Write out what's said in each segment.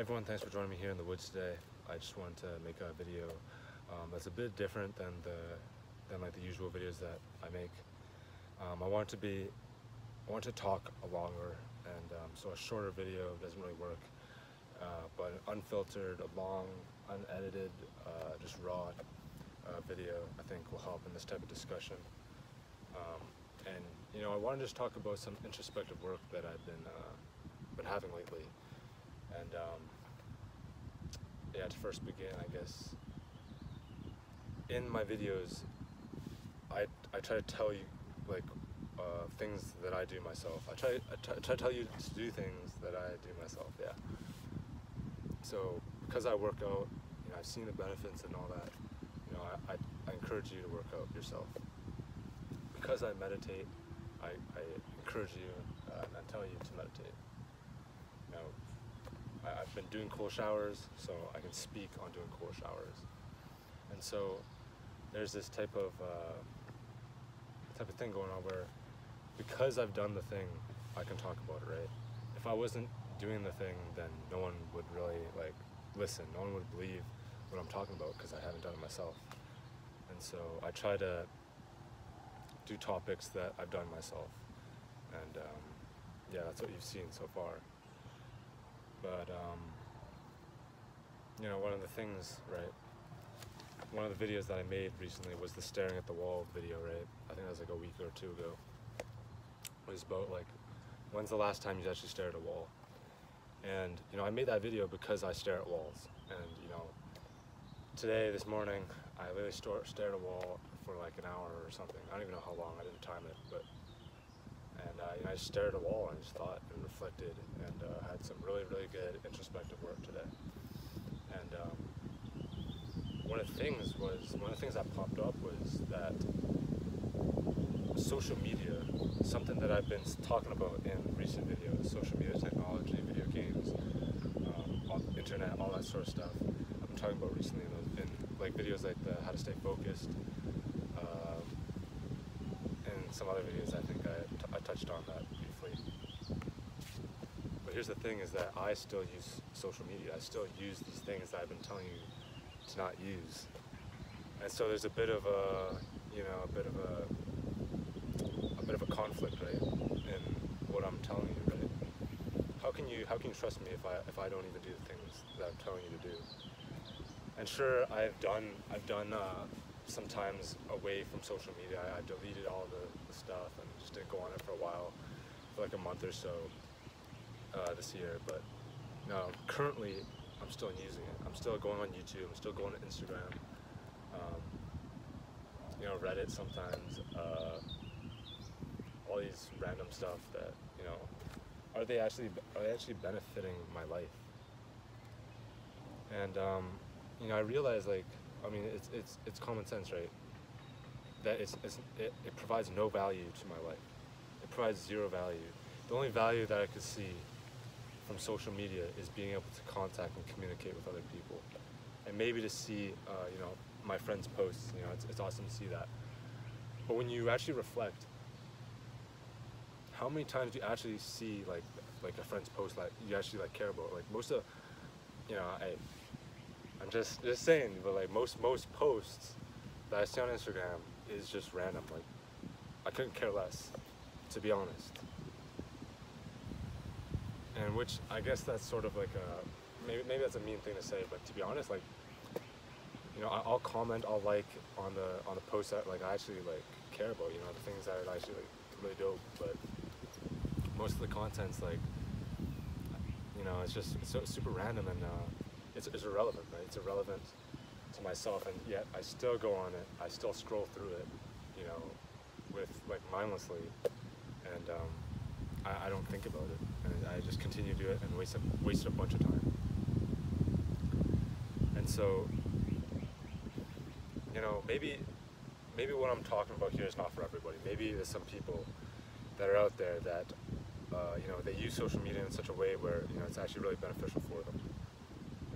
Everyone, thanks for joining me here in the woods today. I just wanted to make a video that's a bit different than like the usual videos that I make. I want to talk a longer, and so a shorter video doesn't really work. But an unfiltered, a long, unedited, just raw video I think will help in this type of discussion. And I want to just talk about some introspective work that I've been having lately. And yeah, to first begin, I guess, in my videos, I try to tell you like things that I do myself. I try to tell you to do things that I do myself. Yeah. So because I work out, I've seen the benefits and all that. I encourage you to work out yourself. Because I meditate, I encourage you and I tell you to meditate. I've been doing cool showers, so I can speak on doing cool showers. And so there's this type of thing going on where, because I've done the thing, I can talk about it, right? If I wasn't doing the thing, then no one would really listen. No one would believe what I'm talking about because I haven't done it myself. And so I try to do topics that I've done myself. And yeah, that's what you've seen so far. But one of the things, right? One of the videos that I made recently was the staring at the wall video, right? I think that was like a week or two ago. It was about when's the last time you actually stared at a wall? And I made that video because I stare at walls. And today, this morning, I literally stared at a wall for like an hour or something. I don't even know how long. I didn't time it, but. And I just stared at a wall and just thought and reflected, and had some really, really good introspective work today. And one of the things that popped up was that social media, something that I've been talking about in recent videos, social media technology, video games, internet, all that sort of stuff. I've been talking about recently in videos like the how to stay focused, and some other videos. I think I touched on that briefly. But here's the thing: is that I still use social media. I still use these things that I've been telling you to not use. And so there's a bit of a bit of a conflict, right, in what I'm telling you, right? How can you trust me if I don't even do the things that I'm telling you to do? And sure, I've done sometimes away from social media. I deleted all the stuff and just didn't go on it for a while, for like a month or so this year. But currently I'm still using it. I'm still going on YouTube. I'm still going to Instagram. Reddit sometimes. All these random stuff that are they actually benefiting my life? And I realize it's common sense, right? That it provides no value to my life. It provides zero value. The only value that I could see from social media is being able to contact and communicate with other people, and maybe to see my friends' posts. It's awesome to see that. But when you actually reflect, how many times do you actually see like a friend's post that you actually care about? Like most of, I'm just saying, but most posts that I see on Instagram is just random. I couldn't care less, to be honest. And which I guess that's sort of maybe that's a mean thing to say, but to be honest, I'll comment, I'll like on the posts that I actually care about, the things that are actually really dope. But most of the content's it's just so super random, and it's irrelevant, right? It's irrelevant to myself, and yet I still go on it. I still scroll through it, with mindlessly, and I don't think about it, and I just continue to do it and waste a bunch of time. And so, maybe what I'm talking about here is not for everybody. Maybe there's some people that are out there that they use social media in such a way where it's actually really beneficial for them.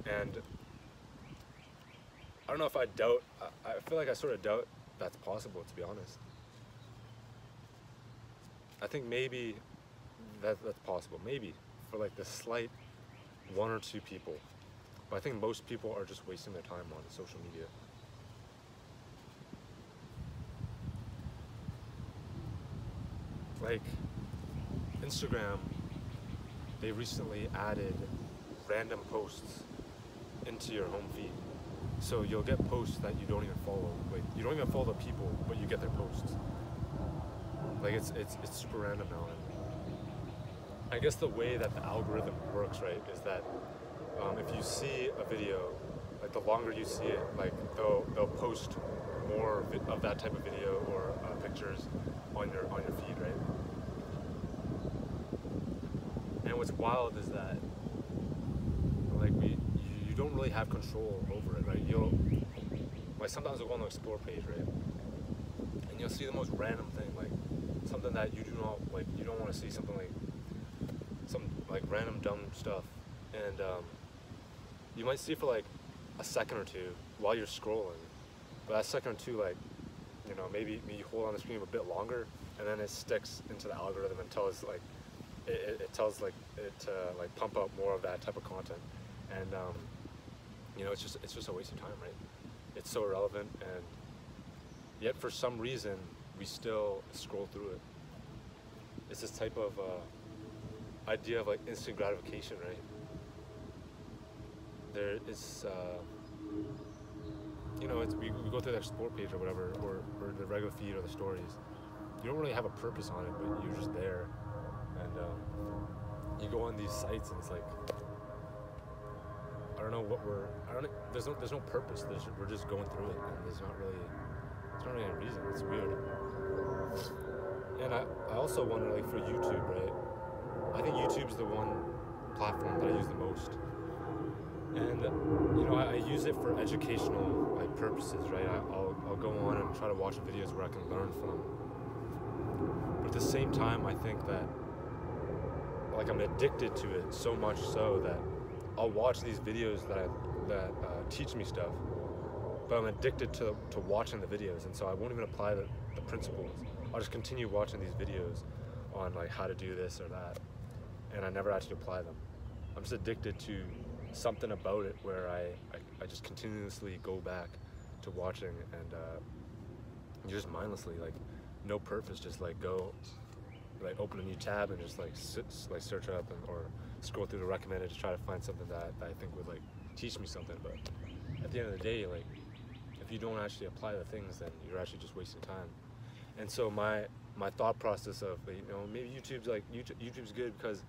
And I don't know if I feel like I sort of doubt that's possible, to be honest. I think maybe that's possible, maybe for the slight one or two people. But I think most people are just wasting their time on social media. Like Instagram, they recently added random posts into your home feed. So you'll get posts that you don't even follow. Like you don't even follow the people, but you get their posts. Like it's super random now. And I guess the way that the algorithm works, right, is that if you see a video, like the longer you see it, like they'll post more of that type of video or pictures on your feed, right? And what's wild is that like you don't really have control over it, right? Like sometimes I'll go on the explore page, right, and you'll see the most random thing, like something that you do not like. You don't want to see something like some like random dumb stuff, and you might see it for like a second or two while you're scrolling, but that second or two, like, you know, maybe you hold on the screen a bit longer, and then it sticks into the algorithm and tells like it tells like it to like pump up more of that type of content, and you know, it's just a waste of time, right? It's so irrelevant, and yet for some reason we still scroll through it. It's this type of idea of like instant gratification, right? There is, you know, we go through the explore page or whatever, or the regular feed or the stories. You don't really have a purpose on it, but you're just there, and you go on these sites, and it's like, I don't know what there's no purpose. We're just going through it, and there's not really a reason. It's weird. And I also wonder, like, for YouTube, right? I think YouTube's the one platform that I use the most. And you know, I use it for educational like purposes, right? I'll go on and try to watch videos where I can learn from. But at the same time, I think that like I'm addicted to it so much so that I'll watch these videos that teach me stuff, but I'm addicted to watching the videos, and so I won't even apply the principles. I'll just continue watching these videos on like how to do this or that, and I never actually apply them. I'm just addicted to something about it where I just continuously go back to watching, and you just mindlessly, like, no purpose, just like go, like open a new tab and just like search up or scroll through the recommended to try to find something that I think would like teach me something. But at the end of the day, like, if you don't actually apply the things, then you're actually just wasting time. And so my thought process of, you know, maybe YouTube's good because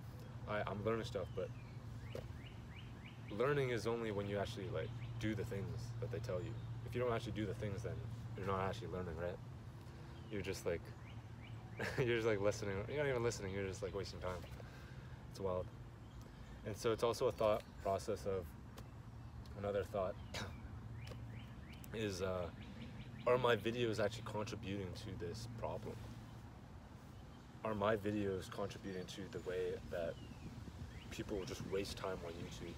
I'm learning stuff, but learning is only when you actually like do the things that they tell you. If you don't actually do the things, then you're not actually learning, right? You're just like you're just like listening. You're not even listening. You're just like wasting time. It's wild. And so it's also a thought process of another thought is are my videos actually contributing to this problem? Are my videos contributing to the way that people just waste time on YouTube?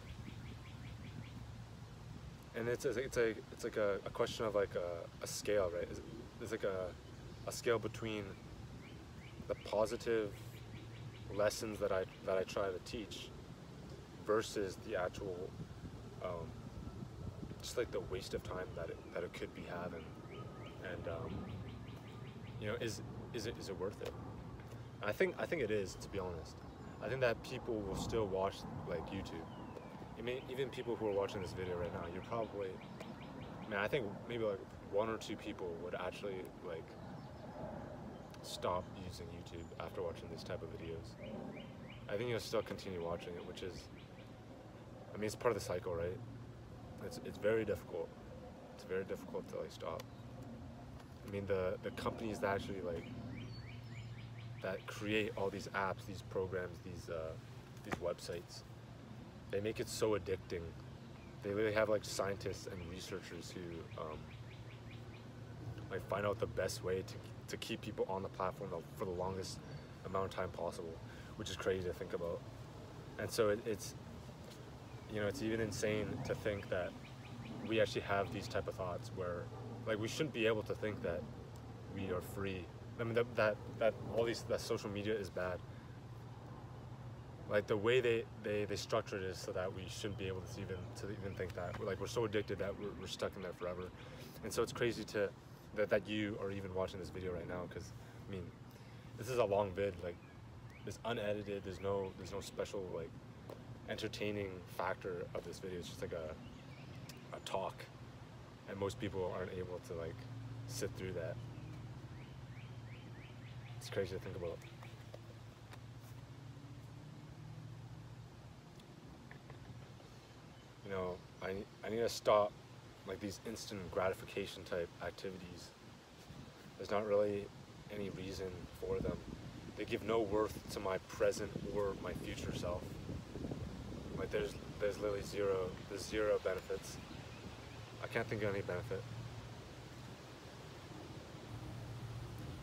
And it's like a question of like a scale, right? There's like a scale between the positive lessons that I try to teach versus the actual just like the waste of time that it could be having, and you know, is it worth it? I think it is, to be honest. I think that people will still watch like YouTube. I mean, even people who are watching this video right now, you're probably, man, I think maybe like one or two people would actually like stop using YouTube after watching these type of videos. I think you'll still continue watching it, which is, I mean, it's part of the cycle, right? It's very difficult. It's very difficult to like stop. I mean, the companies that actually like that create all these apps, these programs, these websites, they make it so addicting. They really have like scientists and researchers who like find out the best way to keep people on the platform for the longest amount of time possible, which is crazy to think about. And so it's, you know, it's even insane to think that we actually have these type of thoughts where, like, we shouldn't be able to think that we are free. I mean, that social media is bad. like the way they structure it is so that we shouldn't be able to even think that. Like we're so addicted that we're stuck in there forever. And so it's crazy that you are even watching this video right now, because I mean, this is a long vid, like it's unedited, there's no special like entertaining factor of this video. It's just like a talk, and most people aren't able to like sit through that. It's crazy to think about. You know, I need to stop like these instant gratification type activities. There's not really any reason for them. They give no worth to my present or my future self. Like there's literally zero benefits. I can't think of any benefit.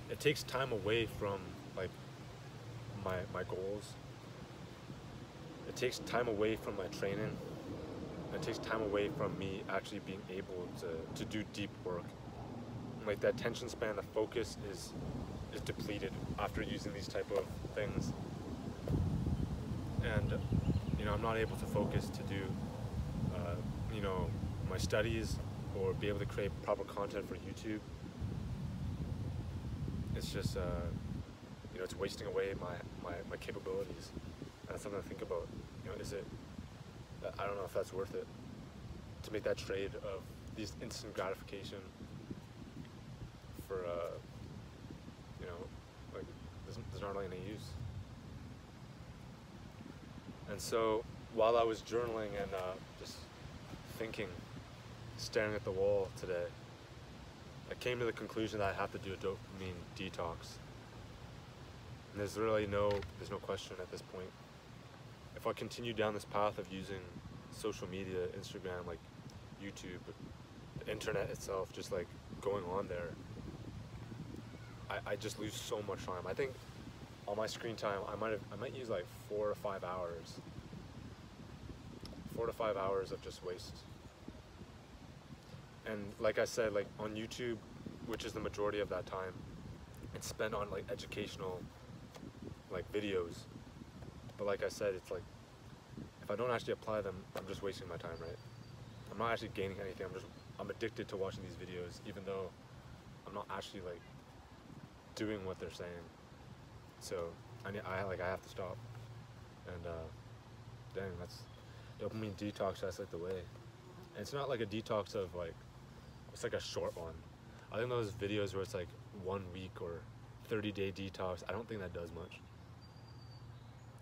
It takes time away from like my goals. It takes time away from my training. It takes time away from me actually being able to do deep work. Like the attention span, the focus is depleted after using these type of things. And you know, I'm not able to focus to do you know, my studies or be able to create proper content for YouTube. It's just you know, it's wasting away my capabilities. And that's something to think about. You know, I don't know if that's worth it to make that trade of these instant gratification for you know, like there's not really any use. And so while I was journaling and just thinking, staring at the wall today, I came to the conclusion that I have to do a dopamine detox. And there's no question at this point. If I continue down this path of using social media, Instagram, like YouTube, the internet itself, just like going on there, I just lose so much time. I think on my screen time, I might use like 4 to 5 hours. 4 to 5 hours of just waste. And like I said, like on YouTube, which is the majority of that time, it's spent on like educational like videos. But like I said, it's like, if I don't actually apply them, I'm just wasting my time, right? I'm not actually gaining anything. I'm addicted to watching these videos, even though I'm not actually like doing what they're saying. So I have to stop. And dang, that's dopamine detox. That's like the way. And it's not like a detox of like, it's like a short one. I think those videos where it's like 1 week or 30-day detox, I don't think that does much.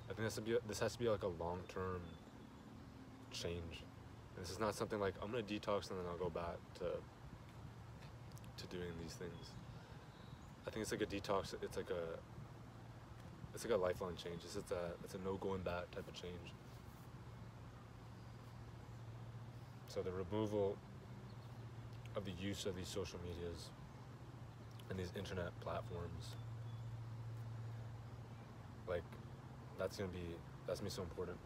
I think this has to be like a long-term change. And this is not something like, I'm gonna detox and then I'll go back to doing these things. I think it's like a detox. It's like a lifelong change. It's a no going back type of change. So the removal of the use of these social medias and these internet platforms, like that's gonna be so important.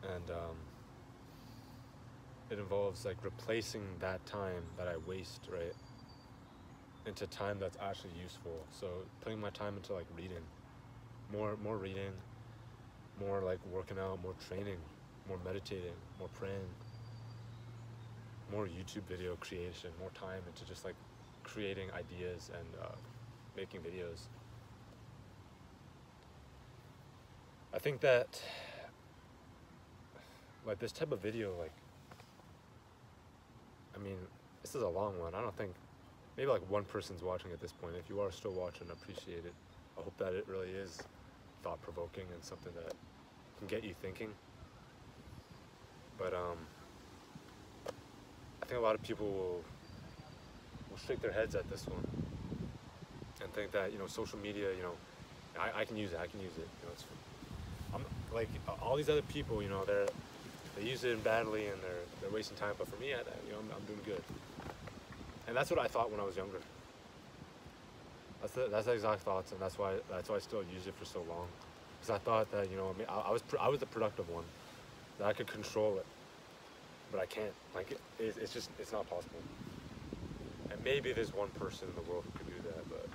And it involves like replacing that time that I waste, right, into time that's actually useful. So putting my time into like reading, more reading, more like working out, more training, more meditating, more praying, more YouTube video creation, more time into just like creating ideas and making videos. I think that like this type of video, like, I mean, this is a long one. I don't think, maybe like one person's watching at this point. If you are still watching, I appreciate it. I hope that it really is thought-provoking and something that can get you thinking. But I think a lot of people will shake their heads at this one and think that, you know, social media, you know, I can use it. You know, I'm like all these other people, you know, they use it badly and they're wasting time. But for me, you know, I'm doing good. And that's what I thought when I was younger. That's the exact thoughts, and that's why I still use it for so long. Because I thought that, you know, I was the productive one, that I could control it, but I can't. Like it's not possible. And maybe there's one person in the world who could do that, but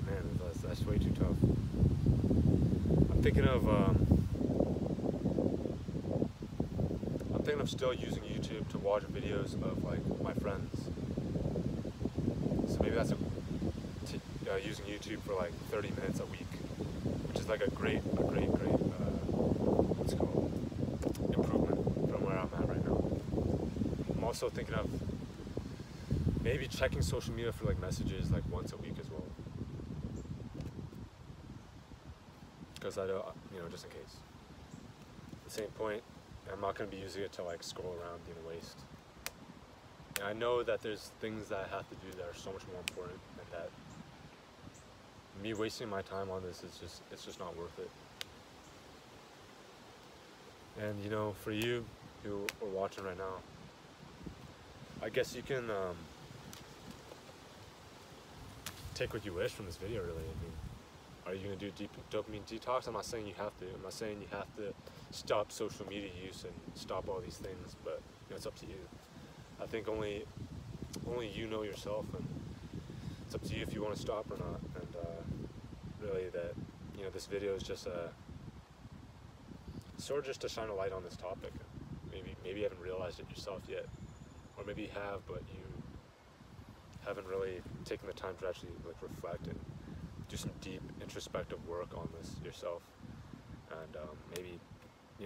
man, That's way too tough. I'm thinking of still using YouTube to watch videos of like my friends. So maybe that's using YouTube for like 30 minutes a week, which is like a great what's it called, improvement from where I'm at right now. I'm also thinking of maybe checking social media for like messages like once a week as well, because I don't, just in case. At the same point, I'm not going to be using it to like scroll around being a waste. And I know that there's things that I have to do that are so much more important, and that me wasting my time on this is it's just not worth it. And for you who are watching right now, I guess you can take what you wish from this video, really. I mean, are you going to do dopamine detox? I'm not saying you have to. I'm not saying you have to stop social media use and stop all these things, but it's up to you. I think only you know yourself, and it's up to you if you want to stop or not. And really, that this video is just sort of just to shine a light on this topic. Maybe you haven't realized it yourself yet, or maybe you have, but you haven't really taken the time to actually like reflect and do some deep introspective work on this yourself. And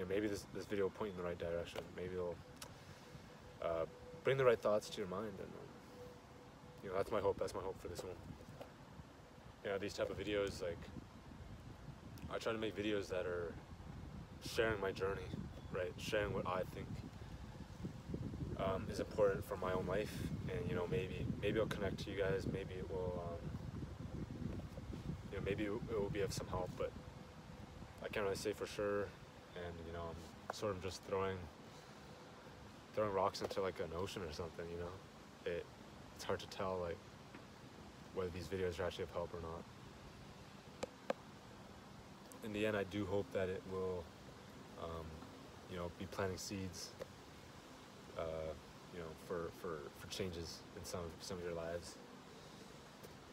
maybe this video will point you in the right direction. Maybe it'll bring the right thoughts to your mind, and that's my hope. That's my hope for this one. These type of videos, like, I try to make videos that are sharing my journey, right? Sharing what I think is important for my own life, and maybe it'll connect to you guys. Maybe it will, maybe it will be of some help, but I can't really say for sure. And I'm sort of just throwing rocks into like an ocean or something. It's hard to tell like whether these videos are actually of help or not. In the end, I do hope that it will be planting seeds for changes in some of your lives.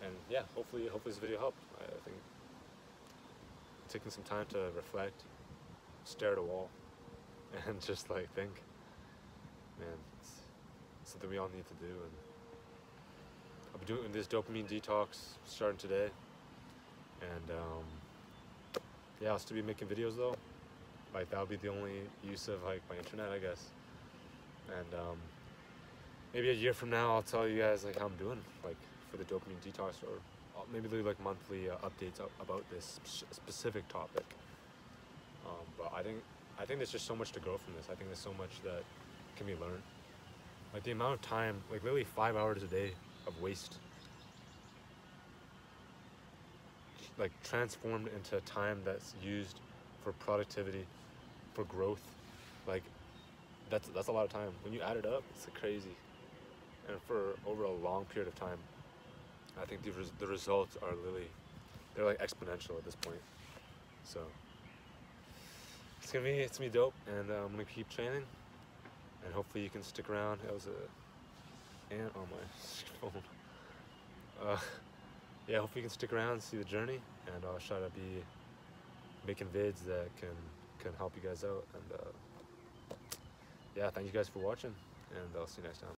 And yeah, hopefully this video helped. I think taking some time to reflect, stare at a wall, and just like think, man, it's something we all need to do. And I'll be doing this dopamine detox starting today, and yeah, I'll still be making videos though. Like, that'll be the only use of like my internet, I guess. And maybe a year from now, I'll tell you guys like how I'm doing, like for the dopamine detox, or I'll maybe do like monthly updates about this specific topic. But I think there's just so much to grow from this. I think there's so much that can be learned. Like the amount of time, like literally 5 hours a day of waste, like transformed into time that's used for productivity, for growth. Like that's a lot of time. When you add it up, it's crazy. And for over a long period of time, I think the results are they're like exponential at this point. So it's gonna be dope, and I'm gonna keep training, and hopefully you can stick around. That was a ant on my phone. Yeah, hopefully you can stick around and see the journey, and I'll try to be making vids that can help you guys out. And yeah, thank you guys for watching, and I'll see you next time.